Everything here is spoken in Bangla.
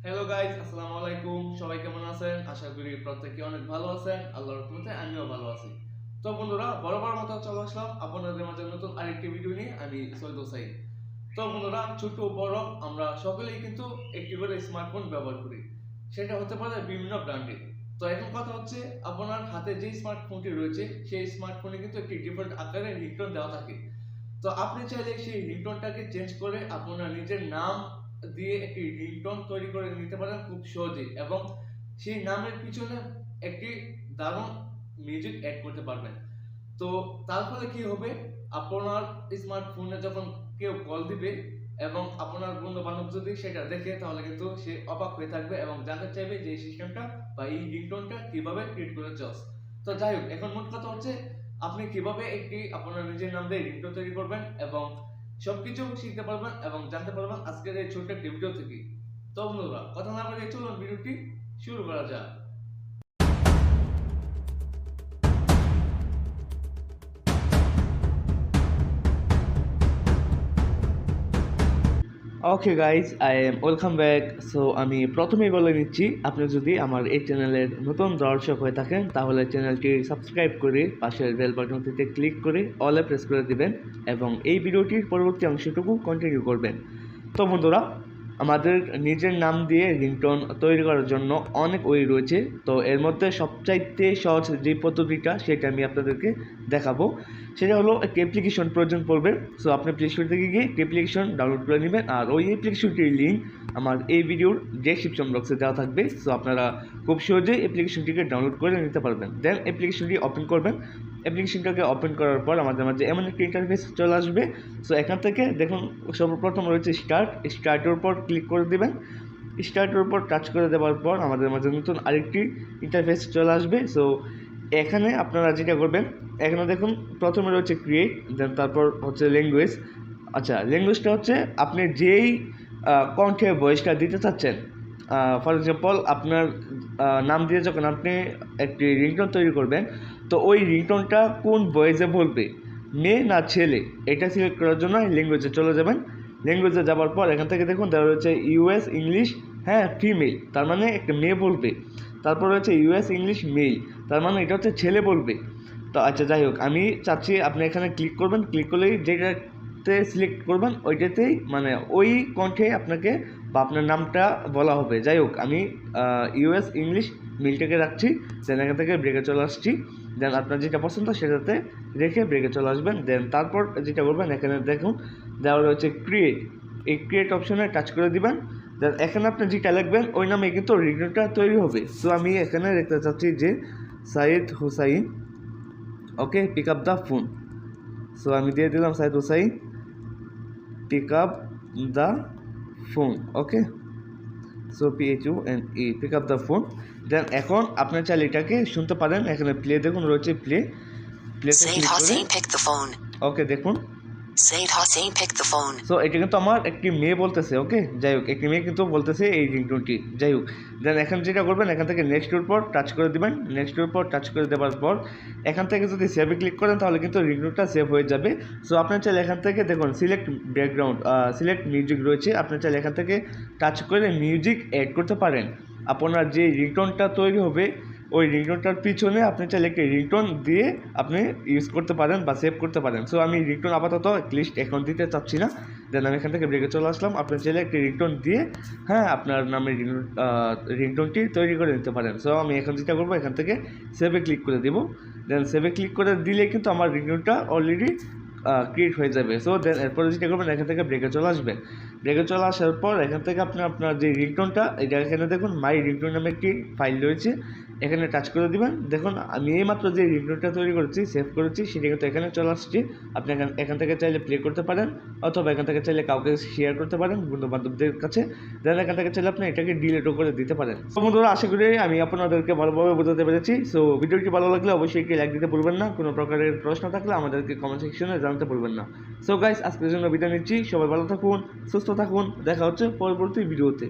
হ্যালো গাইস, আসসালামু আলাইকুম। সবাই কেমন আছেন? আশা করি প্রত্যেকে অনেক ভালো আছেন। আল্লাহর রহমতে আমিও ভালো আছি। তো বন্ধুরা, বরাবর মতো চলে আসলাম আপনাদের মাঝে নতুন আরেকটি ভিডিও নিয়ে। আমি সৈয়দ হোসাইন। তো বন্ধুরা, ছোট বড় আমরা সকলেই কিন্তু একটি করে স্মার্টফোন ব্যবহার করি। সেটা হতে পারে বিভিন্ন ব্র্যান্ডের। তো এখন কথা হচ্ছে, আপনার হাতে যে স্মার্টফোনটি রয়েছে সেই স্মার্টফোনে কিন্তু একটি ডিফল্ট আকারে রিংটোন দেওয়া থাকে। তো আপনি চাইলে সেই রিংটোনটাকে চেঞ্জ করে আপনার নিজের নাম দিয়ে একটি রিংটোন তৈরি করে নিতে পারেন খুব সহজেই, এবং সেই নামের পিছনে একটি দারুণ মিউজিক অ্যাড করতে পারবেন। তো তার ফলে কি হবে, আপনার স্মার্টফোনে যখন কেউ কল দিবে এবং আপনার বন্ধু বান্ধব যদি সেটা দেখে, তাহলে কিন্তু সে অবাক হয়ে থাকবে এবং জানতে চাইবে যে এই সিস্টেমটা বা এই রিংটোনটা কিভাবে ক্রিয়েট করেছস। তো যাই হোক, এখন মোট কথা হচ্ছে আপনি কিভাবে একটি আপনার নিজের নাম দিয়ে রিংটোন তৈরি করবেন এবং সবকিছু শিখতে পারবেন এবং জানতে পারবেন আজকের এই ছোট্ট একটি ভিডিও থেকে। তো বন্ধুরা, কথা না বলে চলুন ভিডিওটি শুরু করা যাক। Okay guys, I am welcome back. So আমি প্রথমেই বলে নিচ্ছি, আপনি যদি আমার এই চ্যানেলের নতুন দর্শক হয়ে থাকেন তাহলে চ্যানেলটি সাবস্ক্রাইব করে পাশের বেল বাটনটিতে ক্লিক করে অলে প্রেস করে দিবেন এবং এই ভিডিওটির পরবর্তী অংশটুকু কন্টিনিউ করবেন। তো বন্ধুরা, আমাদের নিজের নাম দিয়ে রিংটোন তৈরি করার জন্য অনেক ওয়ে রয়েছে। তো এর মধ্যে সবচাইতে সহজ যে পদ্ধতিটা সেটা আমি আপনাদেরকে দেখাবো। সেটা হলো একটি অ্যাপ্লিকেশন প্রয়োজন পড়বে। সো আপনি প্লে স্টোর থেকে গিয়ে একটি অ্যাপ্লিকেশন ডাউনলোড করে নেবেন, আর ওই অ্যাপ্লিকেশনটির লিঙ্ক আমার এই ভিডিওর ডেসক্রিপশন বক্সে দেওয়া থাকবে। সো আপনারা খুব সহজেই অ্যাপ্লিকেশনটিকে ডাউনলোড করে নিতে পারবেন। দেন অ্যাপ্লিকেশনটি ওপেন করবেন। অ্যাপ্লিকেশনটাকে ওপেন করার পর আমাদের মাঝে এমন একটি ইন্টারফেস চলে আসবে। সো এখান থেকে দেখুন, সর্বপ্রথম রয়েছে স্টার্টের উপর ক্লিক করে দেবেন। স্টার্টের উপর টাচ করে দেওয়ার পর আমাদের মাঝে নতুন আরেকটি ইন্টারফেস চলে আসবে। সো এখানে আপনারা যেটা করবেন, এখানে দেখুন প্রথমে রয়েছে ক্রিয়েট, দেন তারপর হচ্ছে ল্যাঙ্গুয়েজ। আচ্ছা, ল্যাঙ্গুয়েজটা হচ্ছে আপনি যেই কণ্ঠে ভয়েসটা দিতে চাচ্ছেন। ফর এক্সাম্পল, আপনার নাম দিয়ে যখন আপনি একটি রিংটোন তৈরি করবেন, তো ওই রিংটোনটা কোন ভয়েসে বলবে, মেয়ে না ছেলে, এটা সিলেক্ট করার জন্য ল্যাঙ্গুয়েজে চলে যাবেন। ল্যাঙ্গুয়েজে যাওয়ার পর এখান থেকে দেখুন দেওয়া রয়েছে ইউএস ইংলিশ, হ্যাঁ ফিমেল, তার মানে একটা মেয়ে বলবে। তারপর রয়েছে ইউএস ইংলিশ মেল, তার মানে এটা হচ্ছে ছেলে বলবে। তো আচ্ছা, যাই হোক, আমি চাচ্ছি আপনি এখানে ক্লিক করবেন। ক্লিক করলেই যেটাতে সিলেক্ট করবেন ওইটাতেই মানে ওই কণ্ঠে আপনাকে বা আপনার নামটা বলা হবে। যাই হোক, আমি ইউএস ইংলিশ মেলটাকে রাখছি। দেন এখান থেকে ব্রেকে চলে আসছি। দেন আপনার যেটা পছন্দ সেটাতে রেখে ব্রেকে চলে আসবেন। দেন তারপর যেটা করবেন, এখানে দেখুন দেওয়া রয়েছে ক্রিয়েট, এই ক্রিয়েট অপশনে টাচ করে দিবেন। দেন এখানে আপনি যেটা লিখবেন ওই নামে কিন্তু রিংটোনটা তৈরি হবে। সো আমি এখানে লিখতে চাচ্ছি যে Saeed Hussain, okay, pick up the phone. So আমি দিয়ে দিলাম Saeed Hussain, pick up the phone, okay. So PHONE, pick up the phone. Then এখন আপনার চাইলে এটাকে শুনতে পারেন। এখানে প্লে দেখুন রয়েছে, প্লেতে ক্লিক করে ওকে দেখুন Said Hossein picked the phone. So এটা কিন্তু আমার একটি মেয়ে বলতেছে, ওকে। যাই হোক, একটি মেয়ে কিন্তু বলতেছে এই রিংটোনটি। যাই হোক, দেন এখন যেটা করবেন, এখান থেকে নেক্সটের উপর টাচ করে দিবেন। নেক্সটের উপর টাচ করে দেওয়ার পর এখান থেকে যদি সেভে ক্লিক করেন তাহলে কিন্তু রিংটোনটা সেভ হয়ে যাবে। সো আপনার চাইলে এখান থেকে দেখুন সিলেক্ট ব্যাকগ্রাউন্ড, সিলেক্ট মিউজিক রয়েছে। আপনার চাইলে এখান থেকে টাচ করে মিউজিক অ্যাড করতে পারেন। আপনার যে রিংটোনটা তৈরি হবে ওই রিংটোনটার পিছনে আপনি চাইলে একটি রিংটোন দিয়ে আপনি ইউজ করতে পারেন বা সেভ করতে পারেন। সো আমি রিংটোন আপাতত লিস্ট এখন দিতে চাচ্ছি না। দেন আমি এখান থেকে ব্রেকে চলে আসলাম। আপনি চাইলে একটি রিংটোন দিয়ে হ্যাঁ আপনার নামে রিংটোনটি তৈরি করে নিতে পারেন। সো আমি এখন যেটা করবো, এখান থেকে সেভে ক্লিক করে দেবো। দেন সেভে ক্লিক করে দিলে কিন্তু আমার রিংটোনটা অলরেডি ক্রিয়েট হয়ে যাবে। সো দেন এরপরে যেটা করবেন, এখান থেকে ব্রেকে চলে আসবেন। ব্রেকে চলে আসার পর এখান থেকে আপনি আপনার যে রিংটোনটা, এটা এখানে দেখুন মাই রিংটোন নামে একটি ফাইল রয়েছে, এখানে টাচ করে দিবেন। দেখুন আমি এইমাত্র যে রিংটোনটা তৈরি করেছি, সেভ করেছি, সেটা কিন্তু এখানে চলে আসছে। আপনি এখান থেকে চাইলে প্লে করতে পারেন অথবা এখান থেকে চাইলে কাউকে শেয়ার করতে পারেন বন্ধু বান্ধবদের কাছে। দেন এখান থেকে চাইলে আপনি এটাকে ডিলিটও করে দিতে পারেন। তো বন্ধুরা, আশা করি আমি আপনাদেরকে ভালোভাবে বোঝাতে পেরেছি। সো ভিডিওটি ভালো লাগলে অবশ্যই একটি লাইক দিতে ভুলবেন না। কোনো প্রকারের প্রশ্ন থাকলে আমাদেরকে কমেন্ট সেকশনে জানাতে ভুলবেন না। সো গাইস, আজকের জন্য বিদায় নিচ্ছি। সবাই ভালো থাকুন, সুস্থ থাকুন। দেখা হচ্ছে পরবর্তী ভিডিওতে।